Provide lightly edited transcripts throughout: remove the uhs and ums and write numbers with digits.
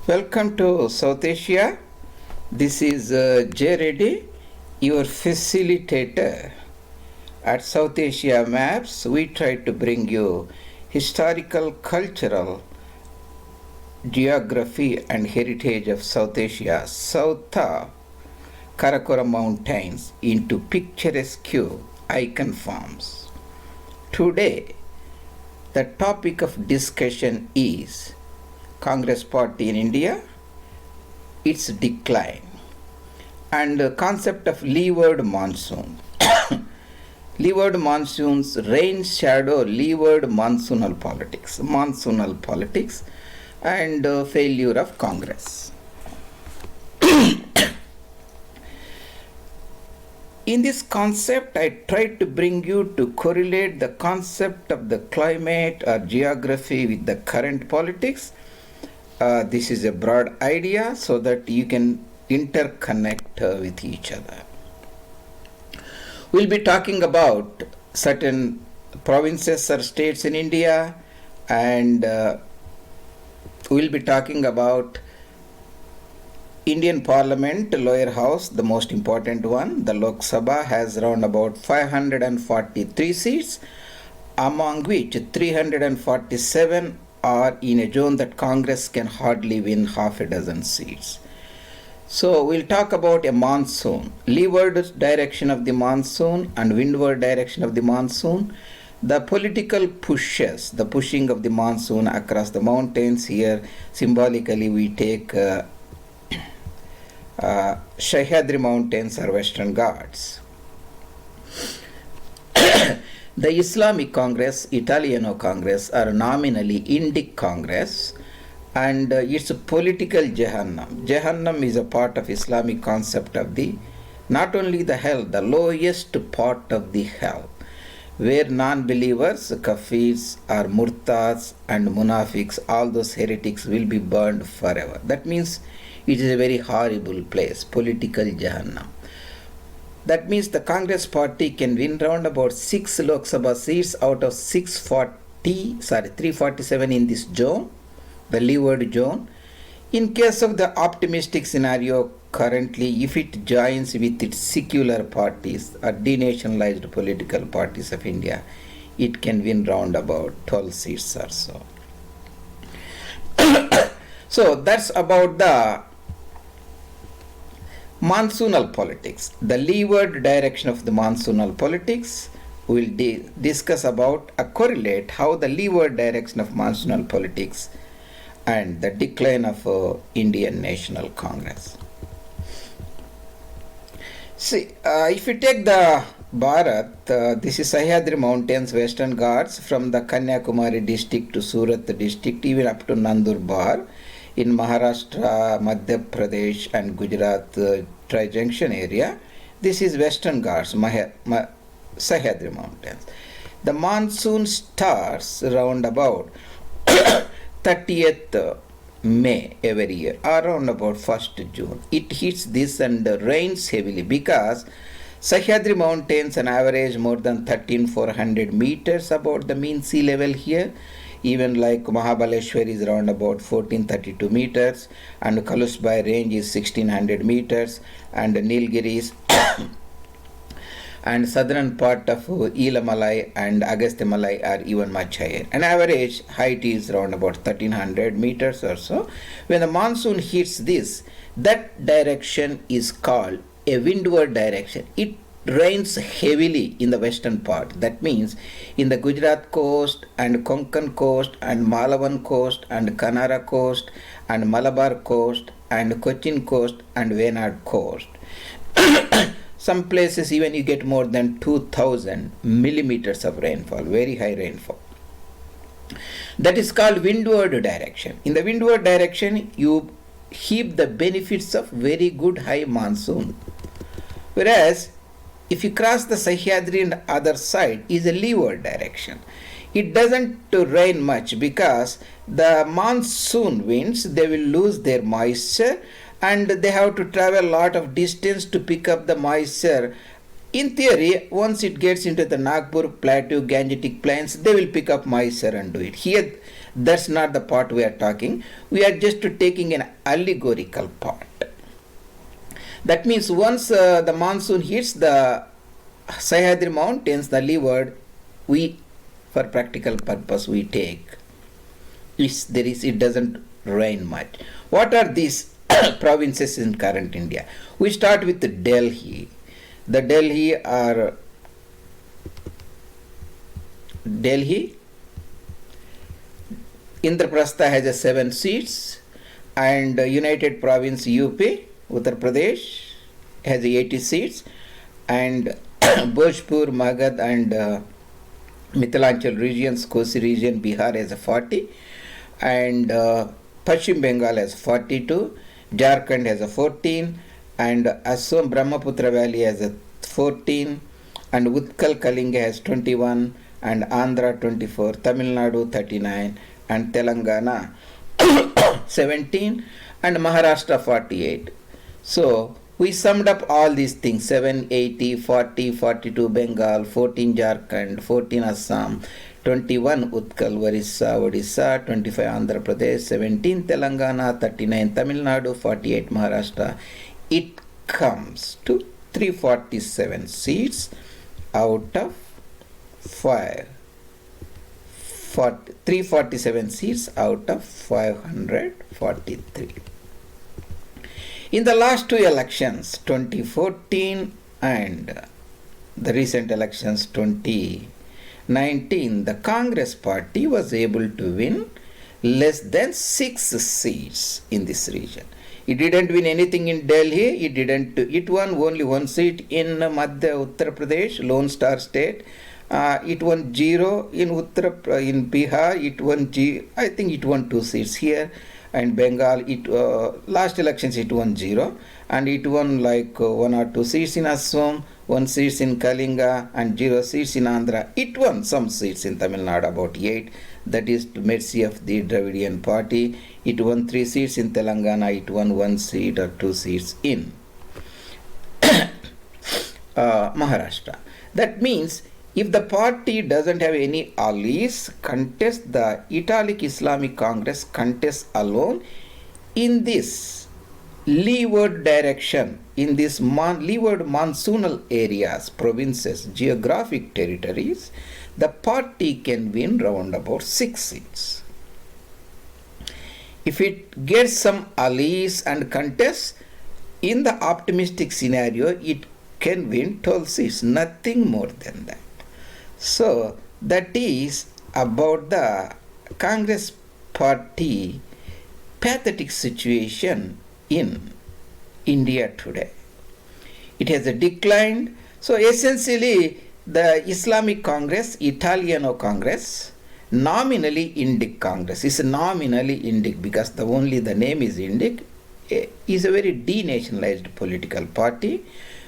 Welcome to South Asia. This is J. Reddy, your facilitator. At South Asia Maps, we try to bring you historical, cultural, geography, and heritage of South Asia, south of Karakoram Mountains, into picturesque icon forms. Today, the topic of discussion is Congress Party in India, its decline, and the concept of leeward monsoon. Leeward monsoons, rain shadow, leeward monsoonal politics, and failure of Congress. In this concept, I tried to bring you to correlate the concept of the climate or geography with the current politics. This is a broad idea so that you can interconnect with each other. We'll be talking about certain provinces or states in India, and we'll be talking about Indian Parliament, lower house, the most important one. The Lok Sabha has around about 543 seats, among which 347 are in a zone that Congress can hardly win half a dozen seats. So we'll talk about a monsoon, leeward direction of the monsoon and windward direction of the monsoon, the political pushes, the pushing of the monsoon across the mountains. Here symbolically we take Sahyadri Mountains or Western Ghats. The Islamic Congress, Italiano Congress are nominally Indic Congress, and it's a political Jahannam. Jahannam is a part of Islamic concept of the, not only the hell, the lowest part of the hell, where non-believers, kafirs or murtads and munafiks, all those heretics will be burned forever. That means it is a very horrible place, political Jahannam. That means the Congress party can win round about 6 Lok Sabha seats out of 347 in this zone, the leeward zone. In case of the optimistic scenario currently, if it joins with its secular parties or denationalized political parties of India, it can win round about 12 seats or so. So that's about the monsoonal politics, the leeward direction of the monsoonal politics. We'll discuss about correlate how the leeward direction of monsoonal politics and the decline of Indian National Congress. See, if you take the Bharat, this is Sahyadri Mountains, Western Ghats, from the Kanyakumari district to Surat district, even up to Nandurbar, in Maharashtra, Madhya Pradesh and Gujarat Tri-Junction area. This is Western Ghats, Sahyadri Mountains. The monsoon starts around about 30th May every year, around about 1st June. It hits this and rains heavily because Sahyadri Mountains an average more than 13,400 meters above the mean sea level here. Even like Mahabaleshwar is around about 1432 meters, and Kalusbai range is 1600 meters, and Nilgiris and southern part of Ilamalai and Agastyamalai are even much higher. An average height is around about 1300 meters or so. When the monsoon hits this, that direction is called a windward direction. It rains heavily in the western part. That means in the Gujarat coast and Konkan coast and Malavan coast and Kanara coast and Malabar coast and Cochin coast and Wayanad coast. Some places even you get more than 2000 millimeters of rainfall, very high rainfall. That is called windward direction. In the windward direction, you heap the benefits of very good high monsoon. Whereas if you cross the Sahyadri and other side is a leeward direction. It doesn't rain much because the monsoon winds, they will lose their moisture and they have to travel a lot of distance to pick up the moisture. In theory, once it gets into the Nagpur Plateau, Gangetic Plains, they will pick up moisture and do it. Here That's not the part we are talking. We are just taking an allegorical part. That means once the monsoon hits the Sahyadri mountains, the leeward, we, for practical purpose, we take. It doesn't rain much. What are these provinces in current India? We start with Delhi. The Delhi, Indraprastha has a 7 seats, and United Province UP, Uttar Pradesh, has 80 seats, and Bhojpur, Magadh, and Mithilanchal regions, Kosi region, Bihar has a 40, and Pashchim Bengal has 42, Jharkhand has a 14, and Assam Brahmaputra Valley has a 14, and Utkal Kalinga has 21, and Andhra 24, Tamil Nadu 39, and Telangana 17, and Maharashtra 48. So we summed up all these things: 7, 80, 40, 42 Bengal, 14 Jharkhand, 14 Assam, 21 Utkal, Odisha, 25 Andhra Pradesh, 17 Telangana, 39 Tamil Nadu, 48 Maharashtra. It comes to 347 seats out of 347 seats out of 543. In the last 2 elections, 2014 and the recent elections 2019, the Congress party was able to win less than 6 seats in this region. It didn't win anything in Delhi. It won only 1 seat in Uttar Pradesh, Lone Star State. It won 0 in Bihar. I think it won 2 seats here. And Bengal, last elections it won 0, and it won like 1 or 2 seats in Assam, 1 seats in Kalinga, and 0 seats in Andhra. It won some seats in Tamil Nadu, about 8. That is to mercy of the Dravidian party. It won 3 seats in Telangana. It won 1 seat or 2 seats in Maharashtra. That means if the party doesn't have any allies, contest the Italic Islamic Congress contests alone in this leeward direction, in this leeward monsoonal areas, provinces, geographic territories, the party can win round about 6 seats. If it gets some allies and contests, in the optimistic scenario, it can win 12 seats, nothing more than that. So that is about the Congress party pathetic situation in India today. It has declined. So essentially the Islamic Congress, Italiano Congress, nominally Indic Congress, is nominally Indic because the name is Indic, is a very denationalized political party,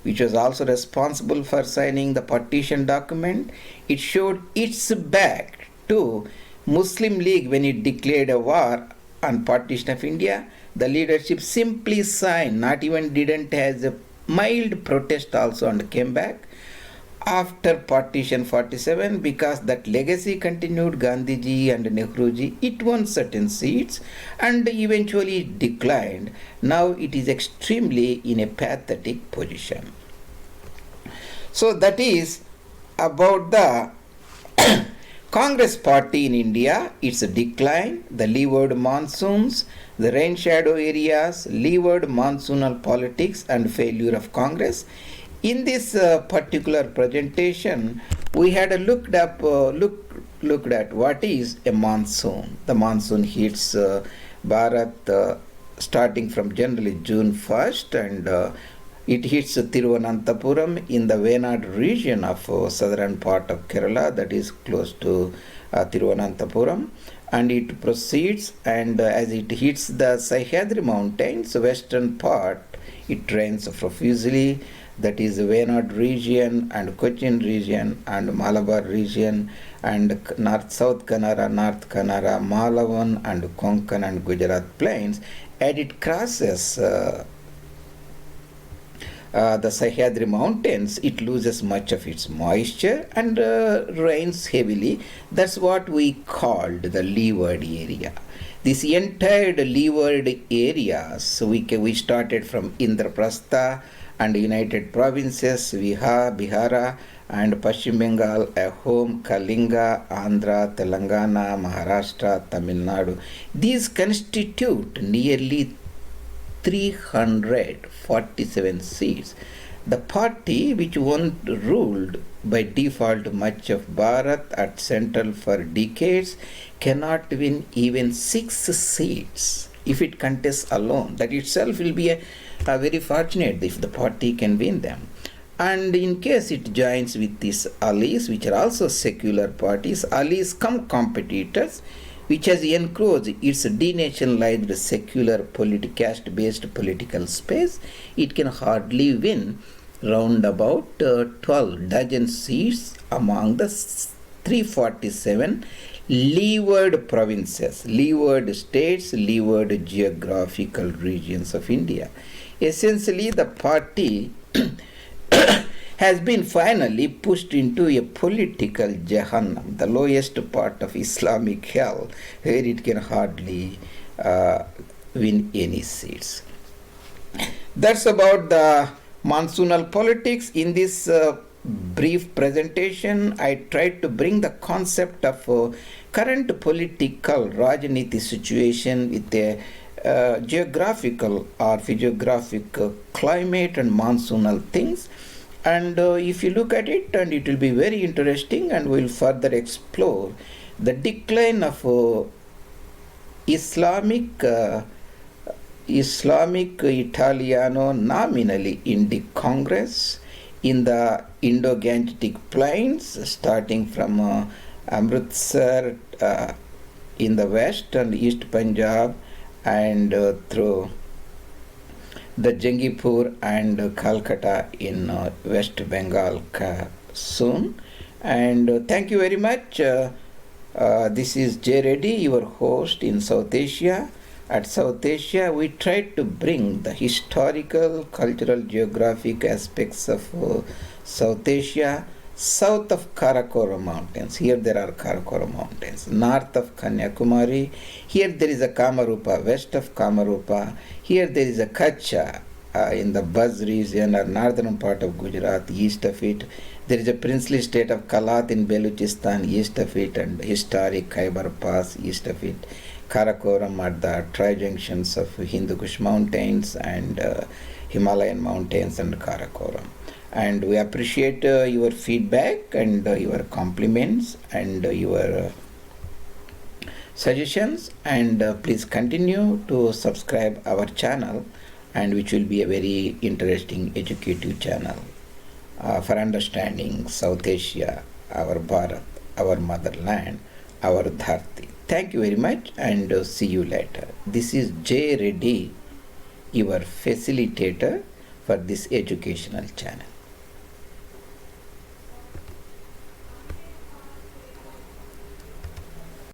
which was also responsible for signing the partition document. It showed its back to Muslim League when it declared a war on partition of India. The leadership simply signed, not even didn't has a mild protest also, and came back after partition 47 because that legacy continued. Gandhiji and Nehruji, it won certain seats and eventually declined. Now it is extremely in a pathetic position. So that is about the Congress party in India, its decline, the leeward monsoons, the rain shadow areas, leeward monsoonal politics, and failure of Congress. In this particular presentation, we had looked at what is a monsoon. The monsoon hits Bharat starting from generally June 1st, and it hits Thiruvananthapuram in the Wayanad region of southern part of Kerala, that is close to Thiruvananthapuram, and it proceeds, and as it hits the Sahyadri mountains, western part, it rains profusely. That is Wayanad region and Cochin region and Malabar region and South Kannada, North Kannada, Malavan and Konkan and Gujarat plains, and it crosses the Sahyadri Mountains, it loses much of its moisture and rains heavily. That's what we called the leeward area. This entire leeward area, so we started from Indraprastha and United Provinces, Bihara, and Pashchim Bengal, Ahom, Kalinga, Andhra, Telangana, Maharashtra, Tamil Nadu. These constitute nearly 347 seats. The party which once ruled by default much of Bharat at central for decades cannot win even 6 seats if it contests alone. That itself will be a very fortunate if the party can win them. And in case it joins with these allies, which are also secular parties, allies come competitors, which has encroached its denationalized secular caste-based political space, it can hardly win round about 12 dozen seats among the 347 leeward provinces, leeward states, leeward geographical regions of India. Essentially, the party has been finally pushed into a political Jahannam, the lowest part of Islamic hell, where it can hardly win any seats. That's about the monsoonal politics. In this brief presentation, I tried to bring the concept of current political Rajaniti situation with a geographical or physiographic climate and monsoonal things. And if you look at it, and it will be very interesting, and we'll further explore the decline of Islamic Italiano nominally Indic Congress in the Indo-Gangetic Plains, starting from Amritsar in the west and East Punjab, and through the Jangipur and Calcutta in West Bengal soon. And thank you very much. This is J. Reddy, your host in South Asia. At South Asia, we try to bring the historical, cultural, geographic aspects of South Asia, south of Karakoram Mountains. Here there are Karakoram Mountains. North of Kanyakumari. Here there is a Kamarupa. West of Kamarupa. Here there is a Kutch in the Buzz region or northern part of Gujarat. East of it, there is a princely state of Kalat in Baluchistan. East of it, and historic Khyber Pass. East of it, Karakoram at the tri-junctions of Hindu Kush Mountains and Himalayan Mountains and Karakoram. And we appreciate your feedback and your compliments and your suggestions, and please continue to subscribe our channel, and which will be a very interesting educative channel for understanding South Asia, our Bharat, our motherland, our Dharti. Thank you very much, and see you later. This is J. Reddy, your facilitator for this educational channel.